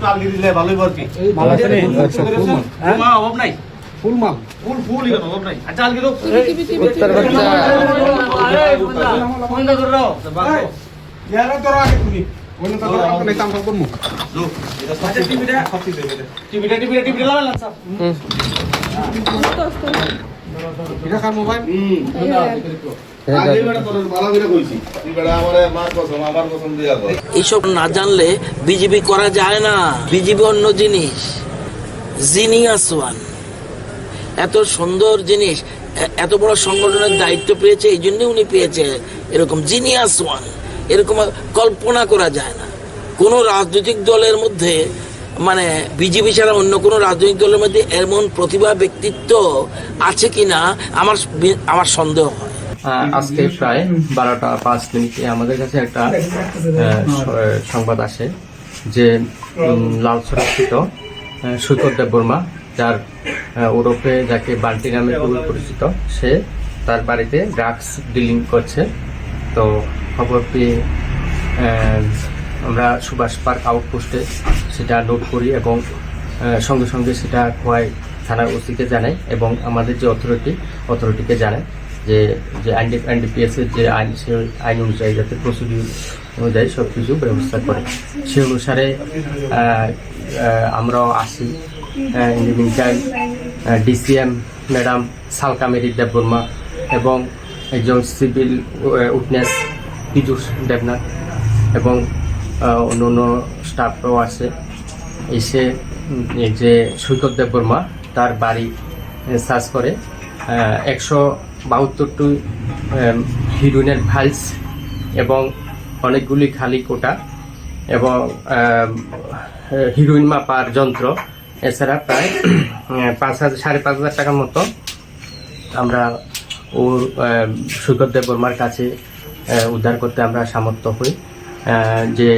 চাল দিলে ভালোই পারছি মাল আছে রে মা অভাব নাই ফুল মাল ফুল ইগো অভাব নাই চাল দিলো উত্তর বাচ্চা ফোন না করো ইয়ারা তোরা আগে তুমি ওনে তো তোরা আপনি কাম করব মু লো এটা সব টিভিটা লাগালাম সব এটা খার মোবাইল আগে বেটা তোর ভালো করে কইছি তুই বেটা আমারে মার কসম আমার কসম দিয়া কর এইসব না জানলে বিজেপি করা যায় না। বিজেপি অন্য জিনিস, জিনিয়াস ওয়ান। এত সুন্দর জিনিস, এত বড় সংগঠনের দায়িত্ব পেয়েছে, এই জন্য উনি পেয়েছে এরকম জিনিয়াস ওয়ান। এরকম কল্পনা করা যায় না। কোনো রাজনৈতিক দলের মধ্যে মানে বিজেপি ছাড়া অন্য কোনো রাজনৈতিক দলের মধ্যে এমন প্রতিভা ব্যক্তিত্ব আছে কিনা আমার সন্দেহ হয়। আজকে প্রায় 12:05 আমাদের কাছে একটা সংবাদ আসে যে লালসরাস্থিত সৈকত দেববর্মা, যার ওরফে যাকে বান্টি নামে খুবই পরিচিত, সে তার বাড়িতে ড্রাগস ডিলিং করছে। তো খবর পেয়ে আমরা সুভাষ পার্ক আউটপোস্টে সেটা নোট করি এবং সঙ্গে সঙ্গে সেটা খোয়াই থানার ওসিকে জানাই এবং আমাদের যে অথরিটিকে জানাই যে NDPS এর যে আইন, সেই আইন অনুযায়ী যাতে প্রসিডিউর অনুযায়ী সব কিছু ব্যবস্থা করে। সে অনুসারে আমরাও আসি। DCM ম্যাডাম সালকামেরি দেববর্মা এবং একজন সিভিল উইটনেস পীযুষ দেবনাথ এবং অন্য স্টাফরাও আসে। এসে যে সৈকত দেববর্মা তার বাড়ি সার্চ করে 172টি হিরোইনের ভাইলস এবং অনেকগুলি খালি কোটা এবং হিরোইন মাপার যন্ত্র, এছাড়া প্রায় 5,000-5,500 টাকার মতো আমরা ওর সৈকত দেববর্মার কাছে উদ্ধার করতে আমরা সামর্থ্য হই। যে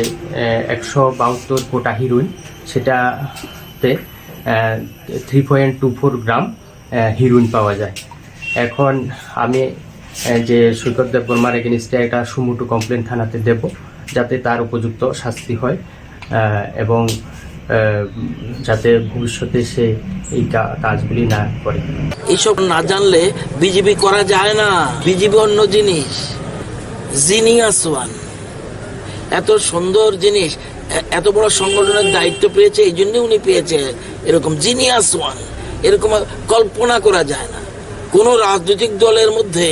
172 কোটা হিরোইন, সেটাতে 3.24 গ্রাম হিরোইন পাওয়া যায়। এখন আমি যে সৈকত দেববর্মার এগেনিস্টে একটা সুমোটো কমপ্লেন থানাতে দেব, যাতে তার উপযুক্ত শাস্তি হয় এবং যাতে ভবিষ্যতে সে এই কাজগুলি না করে। এইসব না জানলে বিজেপি করা যায় না। বিজেপি অন্য জিনিস, জিনিয়াস ওয়ান। এত সুন্দর জিনিস, এত বড় সংগঠনের দায়িত্ব পেয়েছে, এই জন্য উনি পেয়েছে এরকম জিনিয়াস ওয়ান। এরকম কল্পনা করা যায় না। কোনো রাজনৈতিক দলের মধ্যে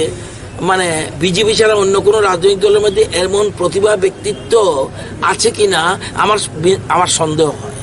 মানে বিজেপি ছাড়া অন্য কোনো রাজনৈতিক দলের মধ্যে এমন প্রতিভা ব্যক্তিত্ব আছে কিনা আমার সন্দেহ হয়।